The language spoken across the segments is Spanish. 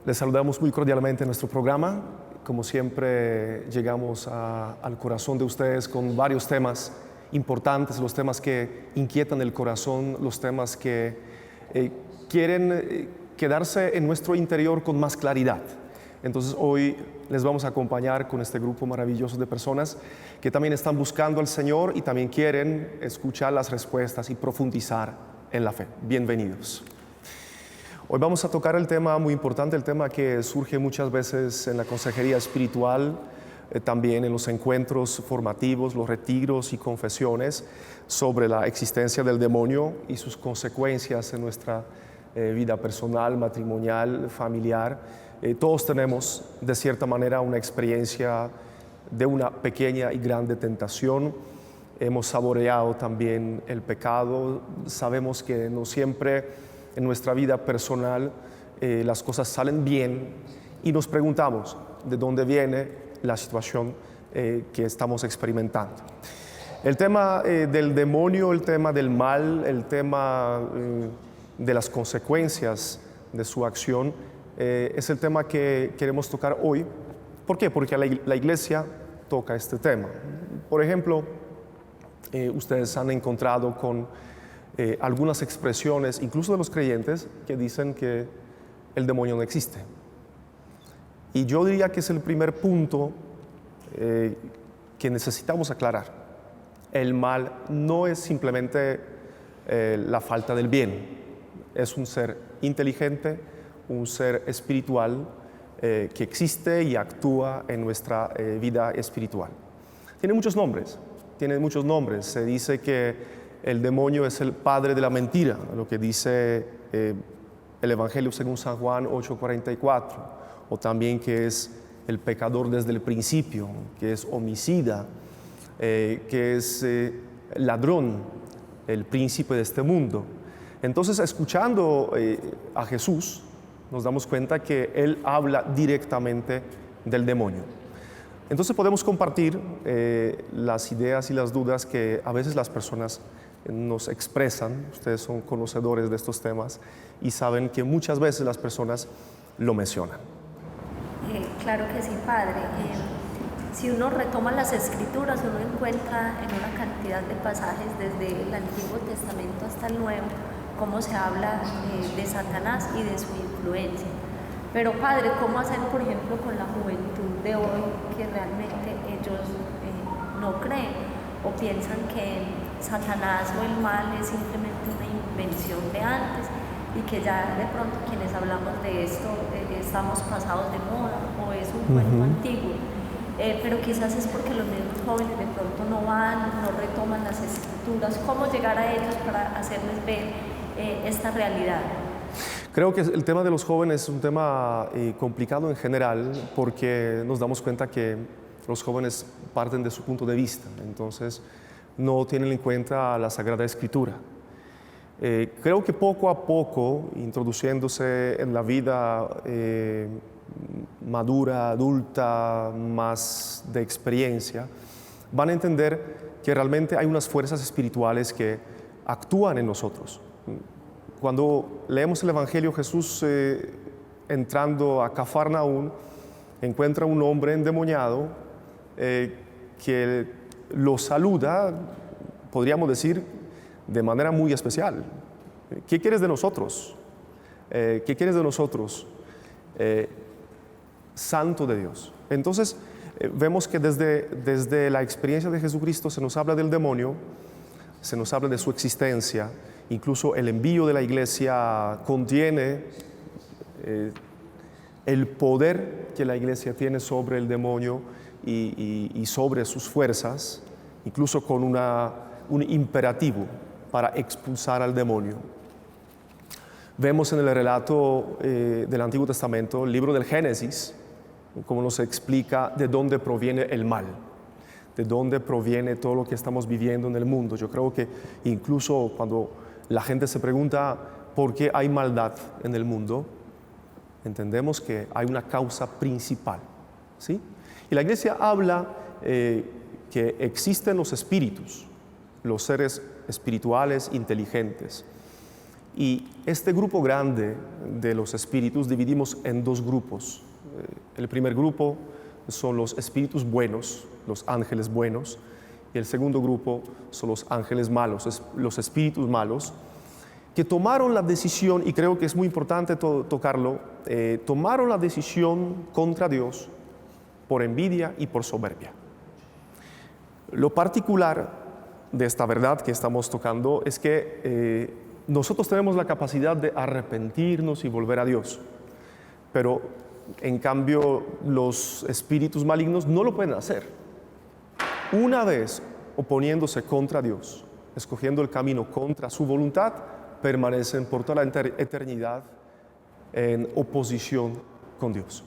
Les saludamos muy cordialmente en nuestro programa. Como siempre, llegamos al corazón de ustedes con varios temas importantes, los temas que inquietan el corazón, los temas que quieren quedarse en nuestro interior con más claridad. Entonces hoy les vamos a acompañar con este grupo maravilloso de personas que también están buscando al Señor y también quieren escuchar las respuestas y profundizar en la fe. Bienvenidos. Hoy vamos a tocar el tema muy importante, el tema que surge muchas veces en la consejería espiritual, también en los encuentros formativos, los retiros y confesiones, sobre la existencia del demonio y sus consecuencias en nuestra vida personal, matrimonial, familiar. Todos tenemos, de cierta manera, una experiencia de una pequeña y grande tentación. Hemos saboreado también el pecado. Sabemos que no siempre en nuestra vida personal las cosas salen bien y nos preguntamos de dónde viene la situación que estamos experimentando. El tema del demonio, el tema del mal, el tema de las consecuencias de su acción es el tema que queremos tocar hoy. ¿Por qué? Porque la iglesia toca este tema. Por ejemplo, ustedes han encontrado con algunas expresiones, incluso de los creyentes, que dicen que el demonio no existe. Y yo diría que es el primer punto que necesitamos aclarar. El mal no es simplemente la falta del bien. Es un ser inteligente, un ser espiritual que existe y actúa en nuestra vida espiritual. Tiene muchos nombres. Se dice que el demonio es el padre de la mentira, lo que dice el Evangelio según San Juan 8:44, o también que es el pecador desde el principio, que es homicida, que es ladrón, el príncipe de este mundo. Entonces, escuchando a Jesús, nos damos cuenta que Él habla directamente del demonio. Entonces podemos compartir las ideas y las dudas que a veces las personas nos expresan. Ustedes son conocedores de estos temas y saben que muchas veces las personas lo mencionan. Claro que sí, Padre. Si uno retoma las Escrituras, uno encuentra en una cantidad de pasajes desde el Antiguo Testamento hasta el Nuevo cómo se habla de Satanás y de su influencia. Pero, Padre, ¿cómo hacer, por ejemplo, con la juventud de hoy que realmente ellos no creen o piensan que Satanás o el mal es simplemente una invención de antes y que ya de pronto quienes hablamos de esto estamos pasados de moda o es un cuento antiguo? Pero quizás es porque los mismos jóvenes de pronto no retoman las Escrituras. ¿Cómo llegar a ellos para hacerles ver esta realidad? Creo que el tema de los jóvenes es un tema complicado en general, porque nos damos cuenta que los jóvenes parten de su punto de vista, entonces no tienen en cuenta la Sagrada Escritura. Creo que poco a poco, introduciéndose en la vida madura, adulta, más de experiencia, van a entender que realmente hay unas fuerzas espirituales que actúan en nosotros. Cuando leemos el Evangelio, Jesús entrando a Cafarnaún encuentra un hombre endemoniado que lo saluda, podríamos decir, de manera muy especial. ¿Qué quieres de nosotros? ¿Qué quieres de nosotros? Santo de Dios. Entonces vemos que desde la experiencia de Jesucristo se nos habla del demonio, se nos habla de su existencia. Incluso el envío de la iglesia contiene el poder que la iglesia tiene sobre el demonio y sobre sus fuerzas, incluso con un imperativo para expulsar al demonio. Vemos en el relato del Antiguo Testamento, el libro del Génesis, cómo nos explica de dónde proviene el mal, de dónde proviene todo lo que estamos viviendo en el mundo. Yo creo que incluso cuando la gente se pregunta por qué hay maldad en el mundo, entendemos que hay una causa principal, ¿sí? Y la iglesia habla que existen los espíritus, los seres espirituales inteligentes, Y este grupo grande de los espíritus dividimos en dos grupos. El primer grupo son los espíritus buenos, los ángeles buenos, y el segundo grupo son los ángeles malos, los espíritus malos, que tomaron la decisión, y creo que es muy importante tocarlo, tomaron la decisión contra Dios por envidia y por soberbia. Lo particular de esta verdad que estamos tocando es que nosotros tenemos la capacidad de arrepentirnos y volver a Dios, pero en cambio los espíritus malignos no lo pueden hacer. Una vez oponiéndose contra Dios, escogiendo el camino contra su voluntad, permanecen por toda la eternidad en oposición con Dios.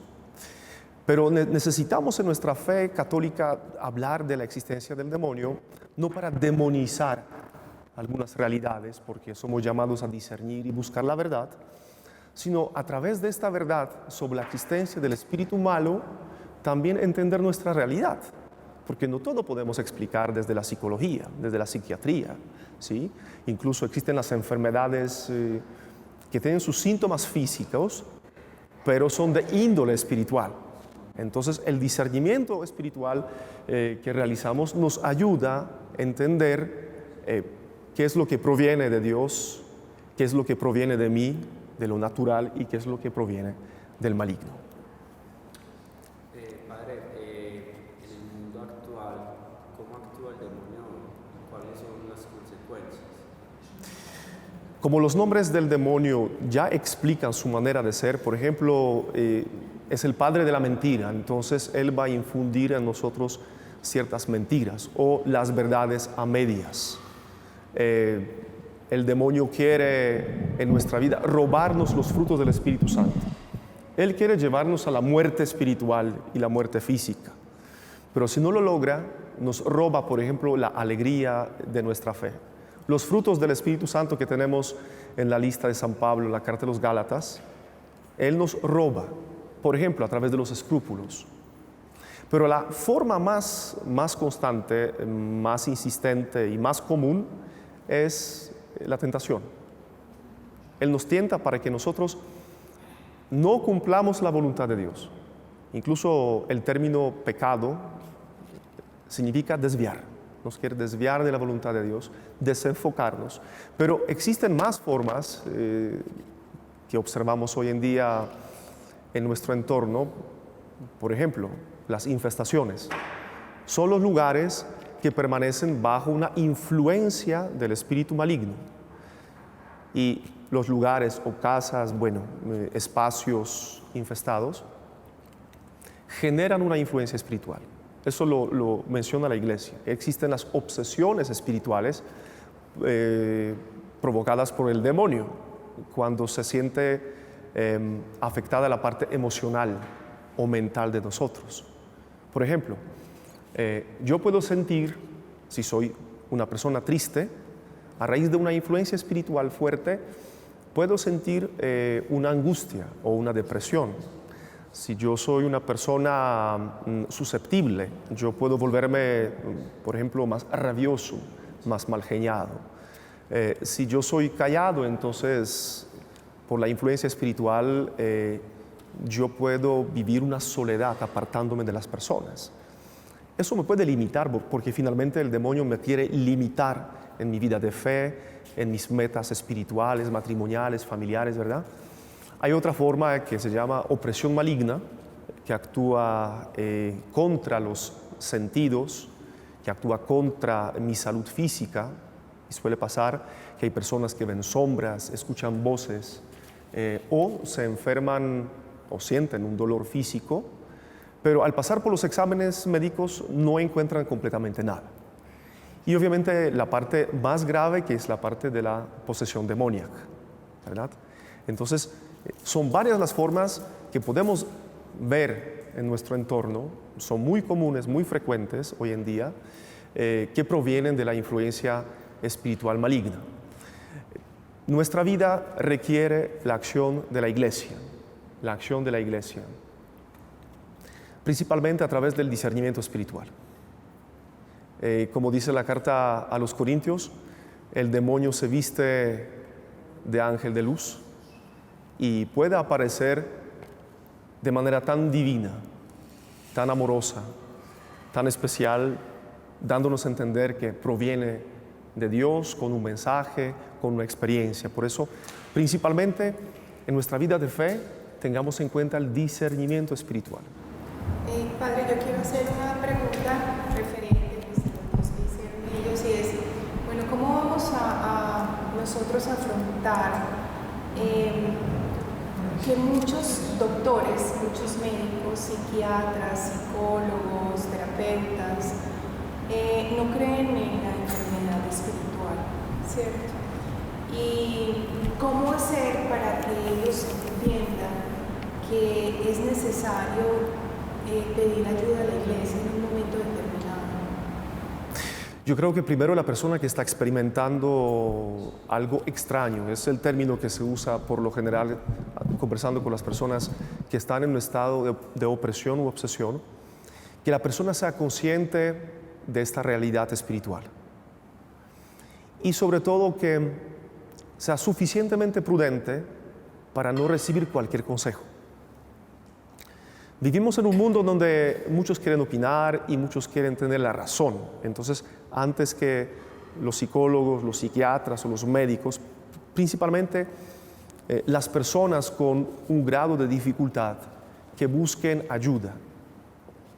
Pero necesitamos en nuestra fe católica hablar de la existencia del demonio, no para demonizar algunas realidades, porque somos llamados a discernir y buscar la verdad, sino a través de esta verdad sobre la existencia del espíritu malo, también entender nuestra realidad, porque no todo podemos explicar desde la psicología, desde la psiquiatría, ¿sí? Incluso existen las enfermedades que tienen sus síntomas físicos, pero son de índole espiritual. Entonces, el discernimiento espiritual que realizamos nos ayuda a entender qué es lo que proviene de Dios, qué es lo que proviene de mí, de lo natural, y qué es lo que proviene del maligno. Padre, en el mundo actual, ¿cómo actúa el demonio? ¿Cuáles son las consecuencias? Como los nombres del demonio ya explican su manera de ser, por ejemplo, es el padre de la mentira, entonces él va a infundir en nosotros ciertas mentiras o las verdades a medias. El demonio quiere en nuestra vida robarnos los frutos del Espíritu Santo. Él quiere llevarnos a la muerte espiritual y la muerte física. Pero si no lo logra, nos roba, por ejemplo, la alegría de nuestra fe. Los frutos del Espíritu Santo que tenemos en la lista de San Pablo, en la carta de los Gálatas, Él nos roba, por ejemplo, a través de los escrúpulos. Pero la forma más constante, más insistente y más común es la tentación. Él nos tienta para que nosotros no cumplamos la voluntad de Dios. Incluso el término pecado significa desviar. Nos quiere desviar de la voluntad de Dios, desenfocarnos. Pero existen más formas que observamos hoy en día en nuestro entorno. Por ejemplo, las infestaciones. Son los lugares que permanecen bajo una influencia del espíritu maligno. Y los lugares o casas, espacios infestados, generan una influencia espiritual. Eso lo menciona la Iglesia. Existen las obsesiones espirituales provocadas por el demonio, cuando se siente afectada la parte emocional o mental de nosotros. Por ejemplo, yo puedo sentir, si soy una persona triste, a raíz de una influencia espiritual fuerte, puedo sentir una angustia o una depresión. Si yo soy una persona susceptible, yo puedo volverme, por ejemplo, más rabioso, más malgeniado. Si yo soy callado, entonces, por la influencia espiritual, yo puedo vivir una soledad apartándome de las personas. Eso me puede limitar, porque finalmente el demonio me quiere limitar en mi vida de fe, en mis metas espirituales, matrimoniales, familiares, ¿verdad? Hay otra forma que se llama opresión maligna, que actúa contra los sentidos, que actúa contra mi salud física. Y suele pasar que hay personas que ven sombras, escuchan voces, o se enferman o sienten un dolor físico, pero al pasar por los exámenes médicos no encuentran completamente nada. Y obviamente la parte más grave, que es la parte de la posesión demoníaca, ¿verdad? Entonces, son varias las formas que podemos ver en nuestro entorno, son muy comunes, muy frecuentes hoy en día, que provienen de la influencia espiritual maligna. Nuestra vida requiere la acción de la Iglesia, principalmente a través del discernimiento espiritual. Como dice la carta a los Corintios, el demonio se viste de ángel de luz y puede aparecer de manera tan divina, tan amorosa, tan especial, dándonos a entender que proviene de Dios con un mensaje, con una experiencia. Por eso, principalmente en nuestra vida de fe, tengamos en cuenta el discernimiento espiritual. Padre, yo quiero hacer una pregunta referente pues, a lo que hicieron ellos y es, bueno, ¿cómo vamos a nosotros afrontar que muchos doctores, muchos médicos, psiquiatras, psicólogos, terapeutas, no creen en la enfermedad espiritual, ¿cierto? Y cómo hacer para que ellos entiendan que es necesario pedir ayuda a la iglesia en un momento determinado. Yo creo que primero la persona que está experimentando algo extraño, es el término que se usa por lo general conversando con las personas que están en un estado de opresión u obsesión, que la persona sea consciente de esta realidad espiritual. Y sobre todo que sea suficientemente prudente para no recibir cualquier consejo. Vivimos en un mundo donde muchos quieren opinar y muchos quieren tener la razón. Entonces, antes que los psicólogos, los psiquiatras o los médicos, principalmente las personas con un grado de dificultad que busquen ayuda,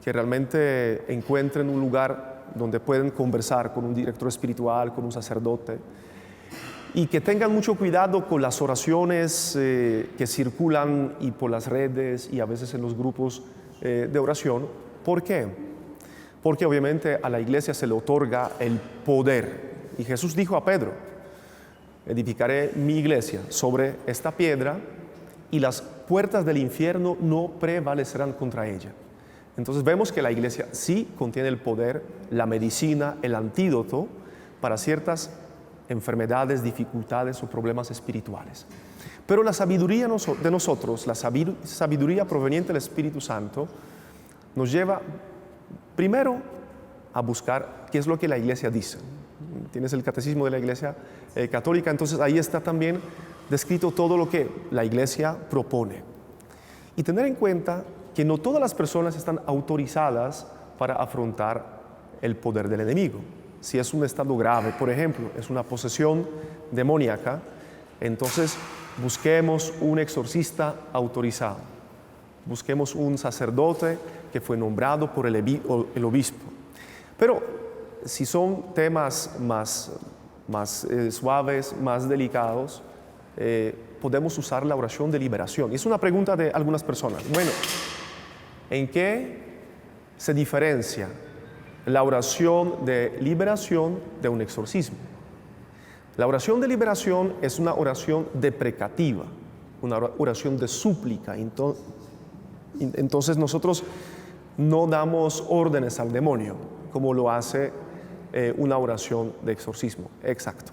que realmente encuentren un lugar donde pueden conversar con un director espiritual, con un sacerdote, y que tengan mucho cuidado con las oraciones que circulan y por las redes y a veces en los grupos de oración. ¿Por qué? Porque obviamente a la iglesia se le otorga el poder. Y Jesús dijo a Pedro, edificaré mi iglesia sobre esta piedra y las puertas del infierno no prevalecerán contra ella. Entonces vemos que la iglesia sí contiene el poder, la medicina, el antídoto para ciertas enfermedades, dificultades o problemas espirituales. Pero la sabiduría de nosotros, la sabiduría proveniente del Espíritu Santo, nos lleva primero a buscar qué es lo que la iglesia dice. Tienes el catecismo de la iglesia católica, entonces ahí está también descrito todo lo que la iglesia propone. Y tener en cuenta que no todas las personas están autorizadas para afrontar el poder del enemigo. Si es un estado grave, por ejemplo, es una posesión demoníaca, entonces busquemos un exorcista autorizado, busquemos un sacerdote que fue nombrado por el obispo. Pero si son temas más suaves, más delicados, podemos usar la oración de liberación. Y es una pregunta de algunas personas. Bueno, ¿en qué se diferencia la oración de liberación de un exorcismo? La oración de liberación es una oración deprecativa, una oración de súplica. Entonces nosotros no damos órdenes al demonio como lo hace una oración de exorcismo. Exacto.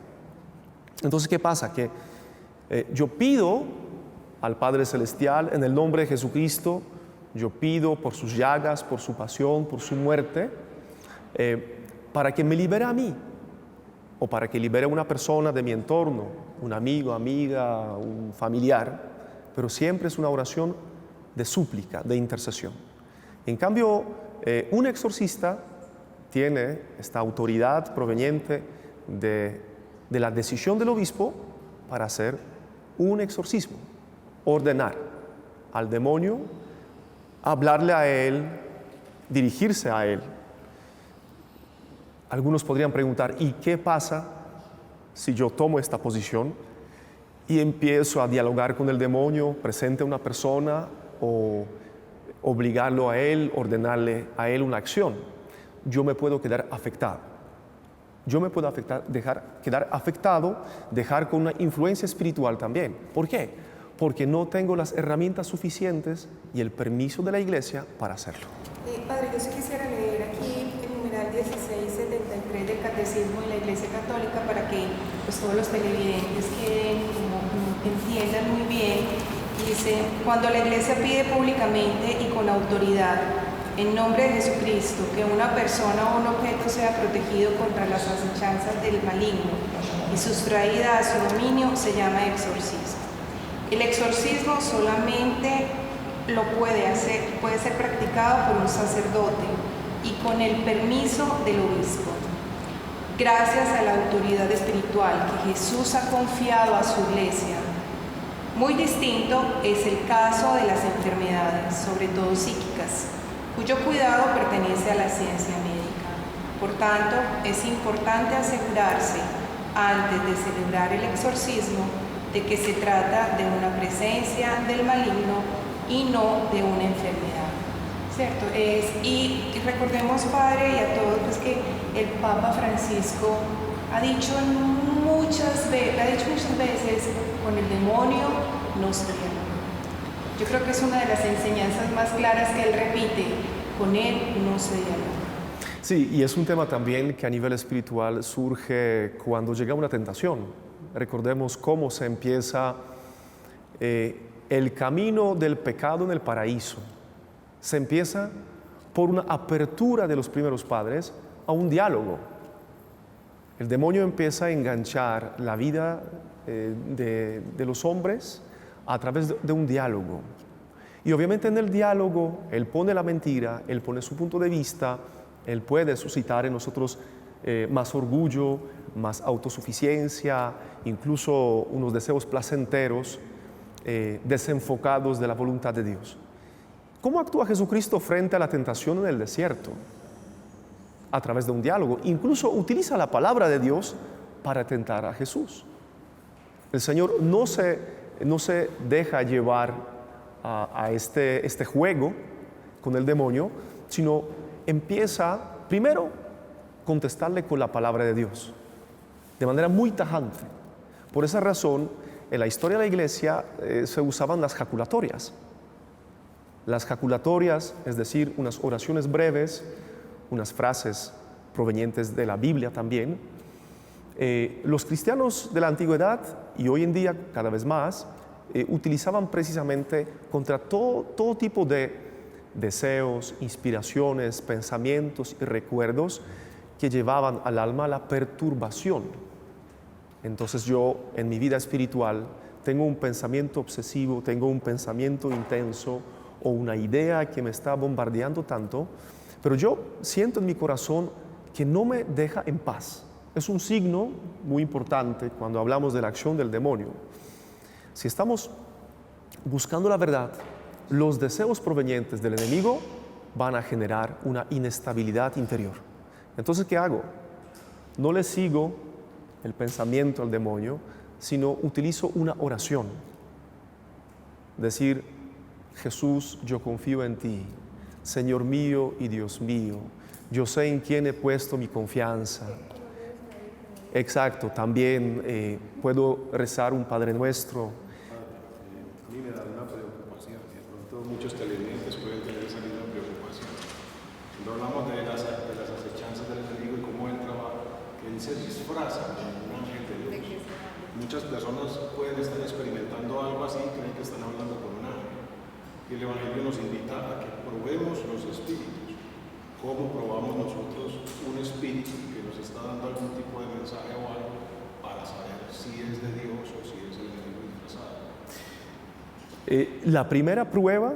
Entonces, ¿qué pasa? Que yo pido al Padre Celestial en el nombre de Jesucristo, yo pido por sus llagas, por su pasión, por su muerte, para que me libere a mí o para que libere a una persona de mi entorno, un amigo, amiga, un familiar, pero siempre es una oración de súplica, de intercesión. En cambio, un exorcista tiene esta autoridad proveniente de la decisión del obispo para hacer un exorcismo, ordenar al demonio, hablarle a él, dirigirse a él. Algunos podrían preguntar, ¿y qué pasa si yo tomo esta posición y empiezo a dialogar con el demonio, presente a una persona o obligarlo a él, ordenarle a él una acción? Yo me puedo quedar afectado. Yo me puedo quedar afectado, dejar con una influencia espiritual también. ¿Por qué? Porque no tengo las herramientas suficientes y el permiso de la iglesia para hacerlo. Padre, yo sí quisiera leer aquí el numeral 1673 del Catecismo de la Iglesia Católica para que pues, todos los televidentes entiendan muy bien. Dice, cuando la iglesia pide públicamente y con autoridad en nombre de Jesucristo, que una persona o un objeto sea protegido contra las acechanzas del maligno y sustraída a su dominio, se llama exorcismo. El exorcismo solamente lo puede ser practicado por un sacerdote y con el permiso del obispo. Gracias a la autoridad espiritual que Jesús ha confiado a su iglesia. Muy distinto es el caso de las enfermedades, sobre todo psíquicas, cuyo cuidado pertenece a la ciencia médica. Por tanto, es importante asegurarse, antes de celebrar el exorcismo, de que se trata de una presencia del maligno y no de una enfermedad. ¿Cierto? Y recordemos, Padre, y a todos, pues, que el Papa Francisco ha dicho muchas veces, con el demonio no se dialoga. Yo creo que es una de las enseñanzas más claras que él repite, con él no se dialoga. Sí, y es un tema también que a nivel espiritual surge cuando llega una tentación. Recordemos cómo se empieza el camino del pecado en el paraíso. Se empieza por una apertura de los primeros padres a un diálogo. El demonio empieza a enganchar la vida de los hombres a través de un diálogo. Y obviamente en el diálogo él pone la mentira, él pone su punto de vista, él puede suscitar en nosotros más orgullo, más autosuficiencia, incluso unos deseos placenteros desenfocados de la voluntad de Dios. ¿Cómo actúa Jesucristo frente a la tentación en el desierto? A través de un diálogo. Incluso utiliza la palabra de Dios para tentar a Jesús. El Señor no se deja llevar a este juego con el demonio, sino empieza primero contestarle con la palabra de Dios, de manera muy tajante. Por esa razón, en la historia de la iglesia se usaban las jaculatorias. Las jaculatorias, es decir, unas oraciones breves, unas frases provenientes de la Biblia también. Los cristianos de la antigüedad y hoy en día cada vez más utilizaban precisamente contra todo tipo de deseos, inspiraciones, pensamientos y recuerdos que llevaban al alma a la perturbación. Entonces yo en mi vida espiritual tengo un pensamiento obsesivo, tengo un pensamiento intenso o una idea que me está bombardeando tanto, pero yo siento en mi corazón que no me deja en paz. Es un signo muy importante cuando hablamos de la acción del demonio. Si estamos buscando la verdad, los deseos provenientes del enemigo van a generar una inestabilidad interior. Entonces, ¿qué hago? No le sigo el pensamiento al demonio, sino utilizo una oración. Decir: Jesús, yo confío en ti, Señor mío y Dios mío, yo sé en quién he puesto mi confianza. Exacto, también puedo rezar un Padre Nuestro. A mí me da una preocupación, de pronto muchos televidentes pueden tener esa misma preocupación. Cuando hablamos de las acechanzas del enemigo y cómo él trabaja, que él se disfraza de un ángel de luz. Muchas personas pueden estar experimentando algo así y creen que están hablando con un ángel. Y el Evangelio nos invita a que probemos los espíritus. ¿Cómo probamos nosotros un espíritu que nos está dando algún tipo de mensaje o algo para saber si es de Dios o si es el enemigo disfrazado? La primera prueba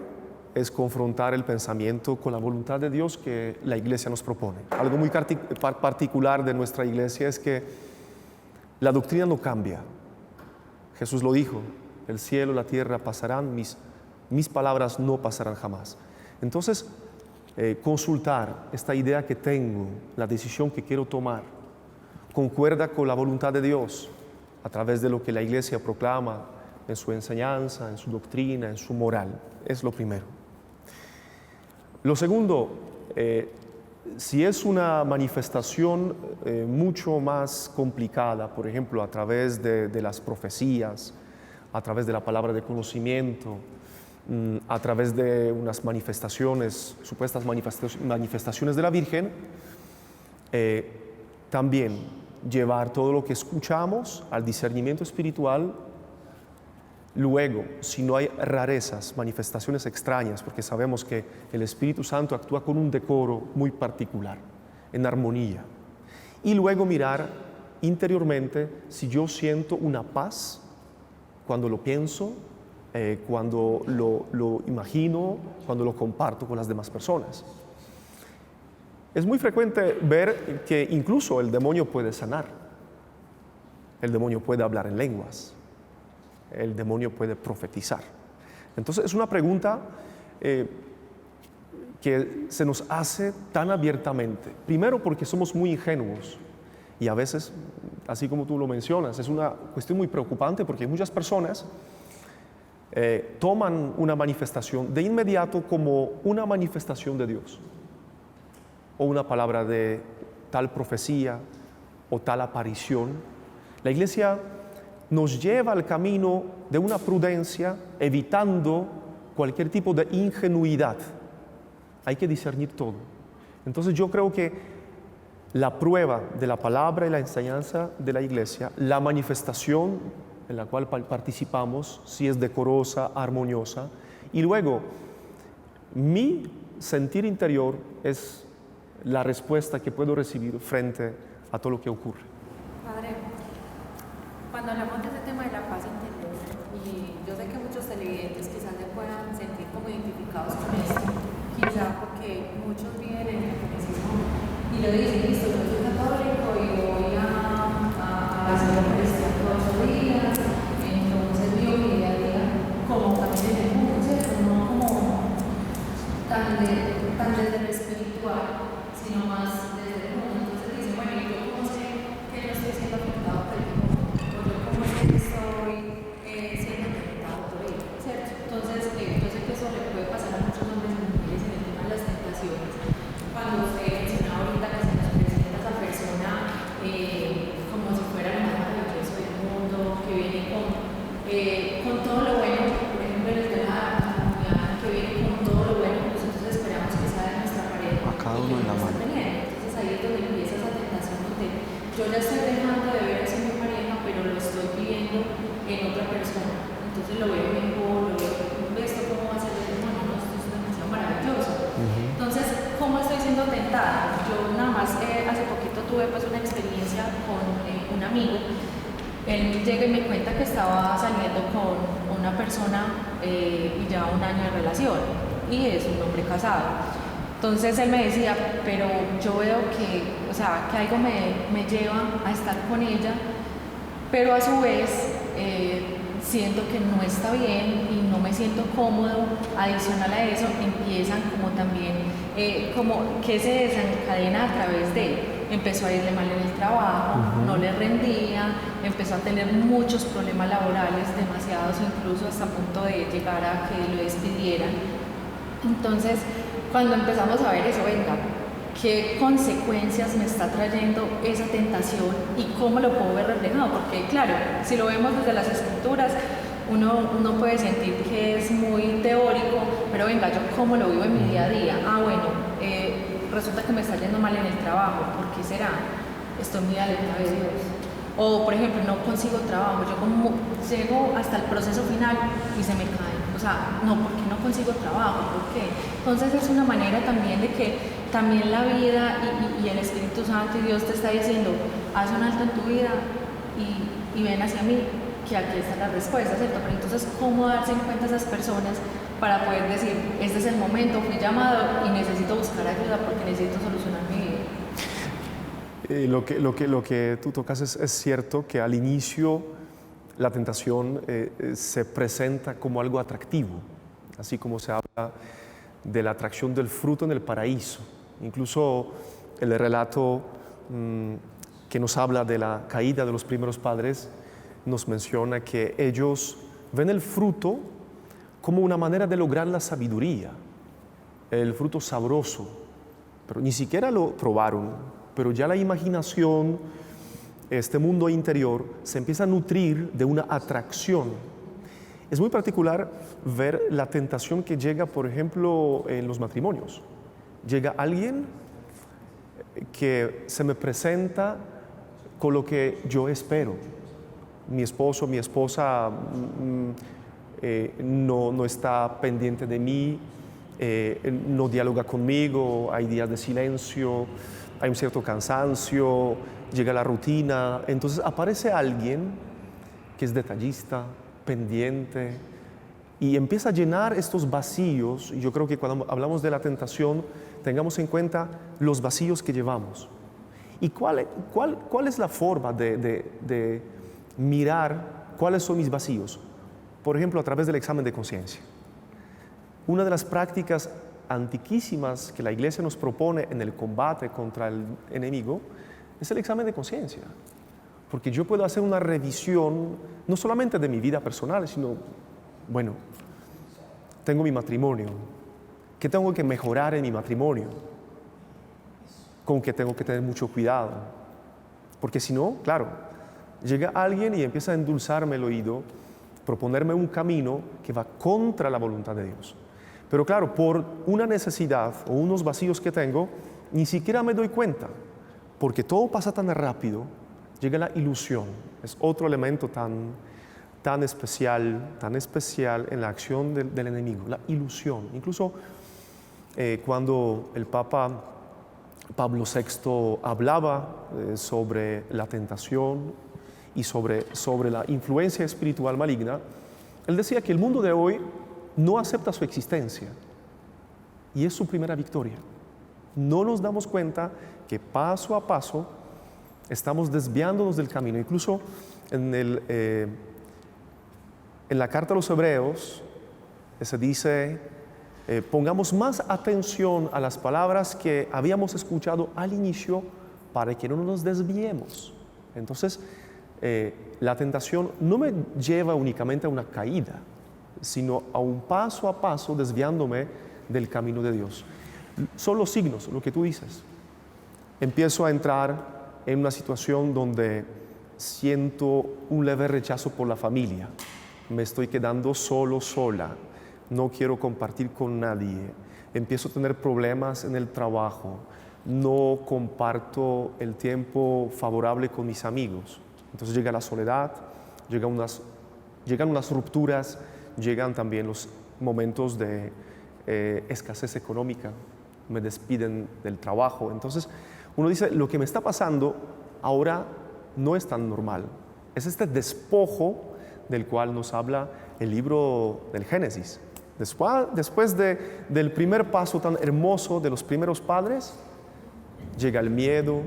es confrontar el pensamiento con la voluntad de Dios que la iglesia nos propone. Algo muy particular de nuestra iglesia es que la doctrina no cambia. Jesús lo dijo: el cielo y la tierra pasarán, mis palabras no pasarán jamás. Entonces, consultar esta idea que tengo, la decisión que quiero tomar, concuerda con la voluntad de Dios a través de lo que la iglesia proclama en su enseñanza, en su doctrina, en su moral. Es lo primero. Lo segundo, si es una manifestación mucho más complicada, por ejemplo, a través de las profecías, a través de la palabra de conocimiento, a través de unas manifestaciones, supuestas manifestaciones de la Virgen, también llevar todo lo que escuchamos al discernimiento espiritual Luego, si no hay rarezas, manifestaciones extrañas, porque sabemos que el Espíritu Santo actúa con un decoro muy particular, en armonía. Y luego mirar interiormente si yo siento una paz cuando lo pienso, cuando lo imagino, cuando lo comparto con las demás personas. Es muy frecuente ver que incluso el demonio puede sanar, el demonio puede hablar en lenguas, el demonio puede profetizar. Entonces es una pregunta que se nos hace tan abiertamente. Primero porque somos muy ingenuos y a veces, así como tú lo mencionas, es una cuestión muy preocupante porque muchas personas toman una manifestación de inmediato como una manifestación de Dios o una palabra de tal profecía o tal aparición. La Iglesia nos lleva al camino de una prudencia, evitando cualquier tipo de ingenuidad. Hay que discernir todo. Entonces yo creo que la prueba de la palabra y la enseñanza de la Iglesia, la manifestación en la cual participamos, si es decorosa, armoniosa, y luego mi sentir interior es la respuesta que puedo recibir frente a todo lo que ocurre. Padre, cuando hablamos de ese tema de la paz interior, y yo sé que muchos televidentes quizás se puedan sentir como identificados con esto, quizá porque muchos viven en el catolicismo y lo dicen, listo, yo soy católico y voy a hacer la Eucaristía todos los días, entonces vivo mi día a día como también en el mundo, ¿cierto? No como tan desde lo espiritual, sino más desde el mundo. Entonces dicen, bueno, ¿y yo cómo sé que no estoy siendo afectado por el mundo? O yo cómo sé que estoy siendo afectado por él, ¿cierto? Entonces, yo sé que eso le puede pasar a muchos hombres y mujeres en el tema de las tentaciones. Cuando usted mencionaba ahorita que se nos presenta esa persona como si fuera lo más maravilloso del mundo, que viene con todo lo bueno, por ejemplo, en el tema de la comunidad, que viene con todo lo bueno, nosotros esperamos que sea de nuestra pareja. A cada uno en la mano. Entonces ahí es donde empieza esa tentación, donde yo ya estoy dejando de ver eso en mi pareja, pero lo estoy viviendo en otra persona. Entonces lo veo mejor, lo veo, esto cómo va a ser el demonio, no, esto es demasiado maravilloso. Entonces, ¿cómo estoy siendo tentada? Yo nada más hace poquito tuve pues una experiencia con un amigo. Él llega y me cuenta que estaba saliendo con una persona y lleva 1 año de relación y es un hombre casado. Entonces él me decía, pero yo veo que, o sea, que algo me lleva a estar con ella, pero a su vez siento que no está bien y no me siento cómodo. Adicional a eso, empiezan como también, como que se desencadena a través de, empezó a irle mal en el trabajo, no le rendía, empezó a tener muchos problemas laborales, demasiados, incluso hasta punto de llegar a que lo despidieran. Entonces, cuando empezamos a ver eso, venga, ¿qué consecuencias me está trayendo esa tentación y cómo lo puedo ver reflejado? Porque claro, si lo vemos desde las escrituras, uno puede sentir que es muy teórico, pero venga, ¿yo cómo lo vivo en mi día a día? Resulta que me está yendo mal en el trabajo, ¿por qué será? Estoy muy alejada de Dios. O, por ejemplo, no consigo trabajo, yo como llego hasta el proceso final y se me cae. O sea, no, ¿por qué no consigo trabajo? ¿Por qué? Entonces es una manera también de que también la vida y el Espíritu Santo y Dios te está diciendo, haz un alto en tu vida y ven hacia mí, que aquí está la respuesta, ¿cierto? Pero entonces, ¿cómo darse en cuenta a esas personas para poder decir, este es el momento, fui llamado y necesito buscar ayuda porque necesito solucionar mi vida? Lo que tú tocas es cierto que al inicio la tentación se presenta como algo atractivo, así como se habla de la atracción del fruto en el paraíso. Incluso el relato que nos habla de la caída de los primeros padres nos menciona que ellos ven el fruto como una manera de lograr la sabiduría, el fruto sabroso, pero ni siquiera lo probaron, pero ya la imaginación, este mundo interior, se empieza a nutrir de una atracción. Es muy particular ver la tentación que llega, por ejemplo, en los matrimonios. Llega alguien que se me presenta con lo que yo espero. Mi esposo, mi esposa no está pendiente de mí, no dialoga conmigo, hay días de silencio, hay un cierto cansancio, llega la rutina. Entonces aparece alguien que es detallista, pendiente, y empieza a llenar estos vacíos. Yo creo que cuando hablamos de la tentación, tengamos en cuenta los vacíos que llevamos. ¿Y cuál es la forma de mirar cuáles son mis vacíos? Por ejemplo, a través del examen de conciencia. Una de las prácticas antiquísimas que la Iglesia nos propone en el combate contra el enemigo es el examen de conciencia. Porque yo puedo hacer una revisión no solamente de mi vida personal, sino, bueno, tengo mi matrimonio. ¿Qué tengo que mejorar en mi matrimonio? Con que tengo que tener mucho cuidado. Porque si no, claro, llega alguien y empieza a endulzarme el oído, proponerme un camino que va contra la voluntad de Dios. Pero claro, por una necesidad o unos vacíos que tengo, ni siquiera me doy cuenta, porque todo pasa tan rápido, llega la ilusión. Es otro elemento tan especial en la acción del enemigo, la ilusión. Incluso cuando el Papa Pablo VI hablaba sobre la tentación y sobre la influencia espiritual maligna, él decía que el mundo de hoy no acepta su existencia y es su primera victoria. No nos damos cuenta que paso a paso estamos desviándonos del camino. Incluso en la carta a los Hebreos se dice, pongamos más atención a las palabras que habíamos escuchado al inicio para que no nos desviemos. Entonces, la tentación no me lleva únicamente a una caída, sino a un paso a paso desviándome del camino de Dios. Son los signos, lo que tú dices. Empiezo a entrar en una situación donde siento un leve rechazo por la familia. Me estoy quedando sola. No quiero compartir con nadie. Empiezo a tener problemas en el trabajo. No comparto el tiempo favorable con mis amigos. Entonces llega la soledad, llegan unas rupturas, llegan también los momentos de escasez económica, me despiden del trabajo. Entonces uno dice, lo que me está pasando ahora no es tan normal. Es este despojo del cual nos habla el libro del Génesis. Después del primer paso tan hermoso de los primeros padres, llega el miedo.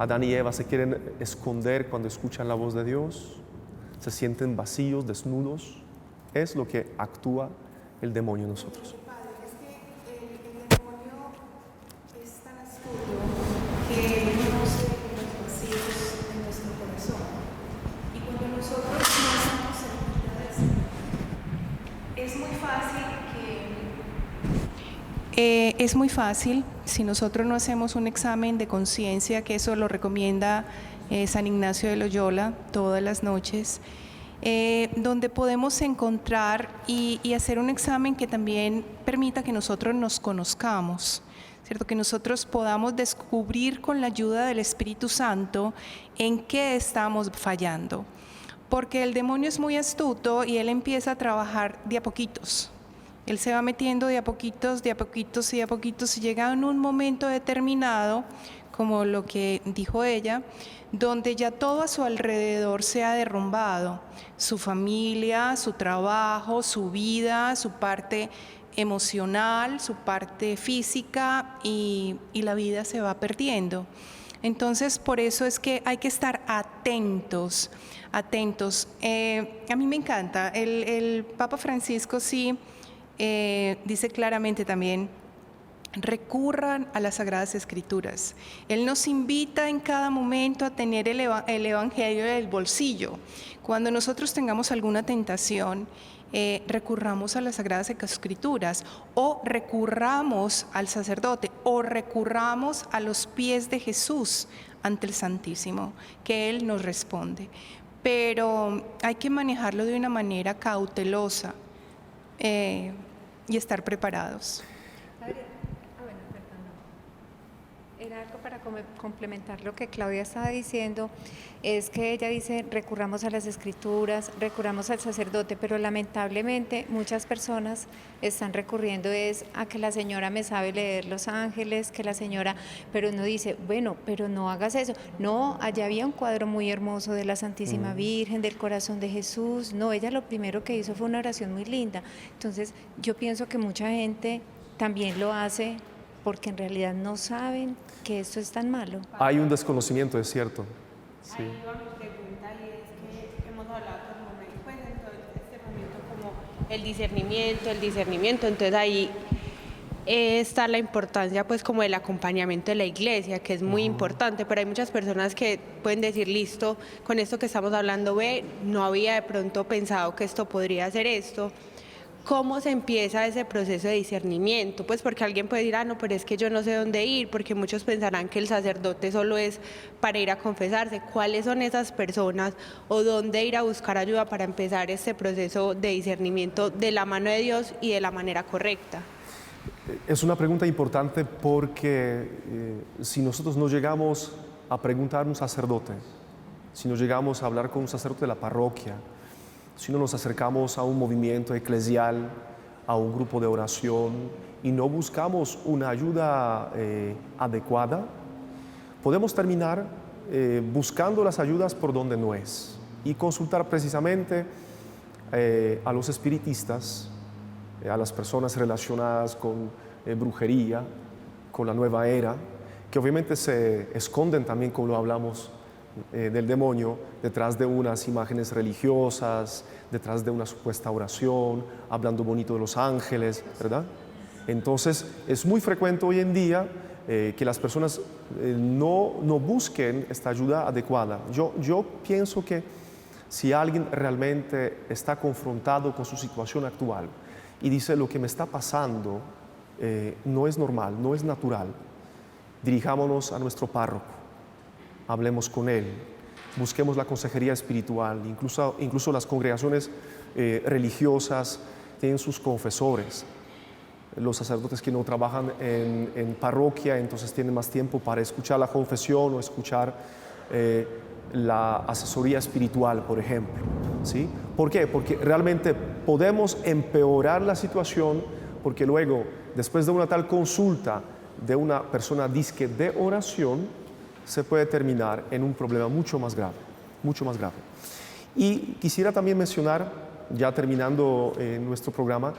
Adán y Eva se quieren esconder cuando escuchan la voz de Dios, se sienten vacíos, desnudos. Es lo que actúa el demonio en nosotros. Padre, es que el demonio es tan astuto que conoce los vacíos de nuestro corazón. Y cuando nosotros no estamos en cuenta de eso, es muy fácil, si nosotros no hacemos un examen de conciencia, que eso lo recomienda San Ignacio de Loyola todas las noches, donde podemos encontrar y hacer un examen que también permita que nosotros nos conozcamos, ¿cierto? Que nosotros podamos descubrir con la ayuda del Espíritu Santo en qué estamos fallando. Porque el demonio es muy astuto y él empieza a trabajar de a poquitos. Él se va metiendo de a poquitos y llega en un momento determinado, como lo que dijo ella, donde ya todo a su alrededor se ha derrumbado. Su familia, su trabajo, su vida, su parte emocional, su parte física y la vida se va perdiendo. Entonces, por eso es que hay que estar atentos. A mí me encanta, el Papa Francisco sí dice claramente también, recurran a las Sagradas Escrituras. Él nos invita en cada momento a tener el Evangelio del bolsillo. Cuando nosotros tengamos alguna tentación, recurramos a las Sagradas Escrituras, o recurramos al sacerdote, o recurramos a los pies de Jesús ante el Santísimo, que Él nos responde. Pero hay que manejarlo de una manera cautelosa y estar preparados. Padre, bueno, perdón. añadir algo para complementar lo que Claudia estaba diciendo, es que ella dice recurramos a las escrituras, recurramos al sacerdote, pero lamentablemente muchas personas están recurriendo es a que la señora me sabe leer los ángeles, que la señora, pero uno dice, bueno, pero no hagas eso. No, allá había un cuadro muy hermoso de la Santísima Virgen, del corazón de Jesús. No, ella lo primero que hizo fue una oración muy linda. Entonces yo pienso que mucha gente también lo hace porque en realidad no saben que esto es tan malo. Hay un desconocimiento, es cierto. Sí. Ahí va mi pregunta y es que hemos hablado todo el momento, pues en todo este momento como el discernimiento, entonces ahí está la importancia pues como del acompañamiento de la iglesia, que es muy importante, pero hay muchas personas que pueden decir, listo, con esto que estamos hablando, no había de pronto pensado que esto podría ser esto. ¿Cómo se empieza ese proceso de discernimiento? Pues porque alguien puede decir, no, pero es que yo no sé dónde ir, porque muchos pensarán que el sacerdote solo es para ir a confesarse. ¿Cuáles son esas personas o dónde ir a buscar ayuda para empezar este proceso de discernimiento de la mano de Dios y de la manera correcta? Es una pregunta importante porque si nosotros no llegamos a preguntar a un sacerdote, si no llegamos a hablar con un sacerdote de la parroquia, si no nos acercamos a un movimiento eclesial, a un grupo de oración y no buscamos una ayuda adecuada, podemos terminar buscando las ayudas por donde no es y consultar precisamente a los espiritistas, a las personas relacionadas con brujería, con la nueva era, que obviamente se esconden también, como lo hablamos, del demonio, detrás de unas imágenes religiosas, detrás de una supuesta oración, hablando bonito de los ángeles, ¿verdad? Entonces, es muy frecuente hoy en día que las personas no busquen esta ayuda adecuada. Yo pienso que si alguien realmente está confrontado con su situación actual y dice lo que me está pasando no es normal, no es natural, dirijámonos a nuestro párroco, hablemos con él, busquemos la consejería espiritual, incluso las congregaciones religiosas tienen sus confesores. Los sacerdotes que no trabajan en parroquia, entonces tienen más tiempo para escuchar la confesión o escuchar la asesoría espiritual, por ejemplo. ¿Sí? ¿Por qué? Porque realmente podemos empeorar la situación, porque luego, después de una tal consulta de una persona disque de oración, se puede terminar en un problema mucho más grave, mucho más grave. Y quisiera también mencionar, ya terminando nuestro programa,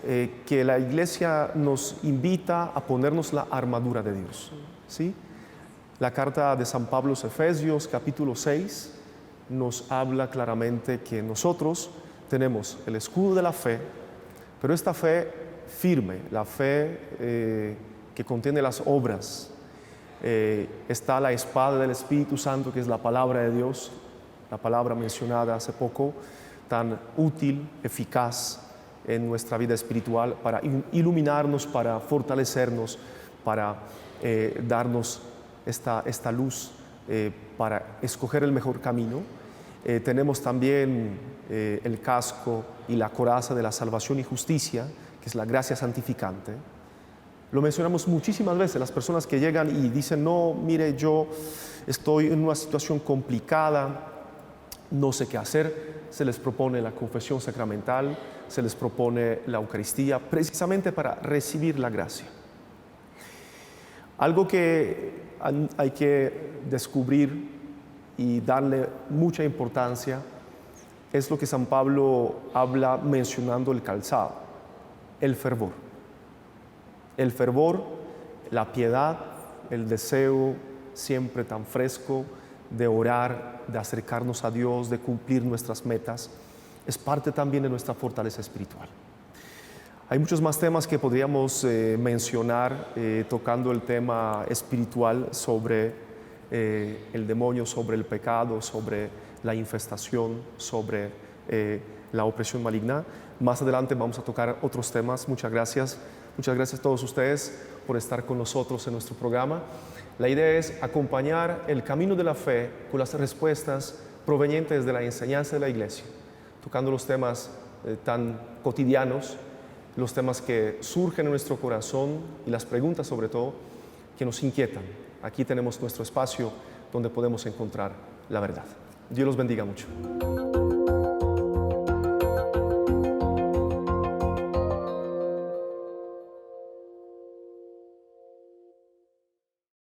que la Iglesia nos invita a ponernos la armadura de Dios. ¿Sí? La carta de San Pablo a los Efesios, capítulo 6, nos habla claramente que nosotros tenemos el escudo de la fe, pero esta fe firme, la fe que contiene las obras. Está la espada del Espíritu Santo, que es la palabra de Dios, la palabra mencionada hace poco, tan útil, eficaz en nuestra vida espiritual para iluminarnos, para fortalecernos, para darnos esta luz, para escoger el mejor camino. Tenemos también el casco y la coraza de la salvación y justicia, que es la gracia santificante. Lo mencionamos muchísimas veces, las personas que llegan y dicen, no, mire, yo estoy en una situación complicada, no sé qué hacer, se les propone la confesión sacramental, se les propone la Eucaristía, precisamente para recibir la gracia. Algo que hay que descubrir y darle mucha importancia es lo que San Pablo habla mencionando el calzado, el fervor. El fervor, la piedad, el deseo siempre tan fresco de orar, de acercarnos a Dios, de cumplir nuestras metas, es parte también de nuestra fortaleza espiritual. Hay muchos más temas que podríamos mencionar tocando el tema espiritual sobre el demonio, sobre el pecado, sobre la infestación, sobre la opresión maligna. Más adelante vamos a tocar otros temas. Muchas gracias. Muchas gracias a todos ustedes por estar con nosotros en nuestro programa. La idea es acompañar el camino de la fe con las respuestas provenientes de la enseñanza de la Iglesia, tocando los temas tan cotidianos, los temas que surgen en nuestro corazón y las preguntas sobre todo que nos inquietan. Aquí tenemos nuestro espacio donde podemos encontrar la verdad. Dios los bendiga mucho.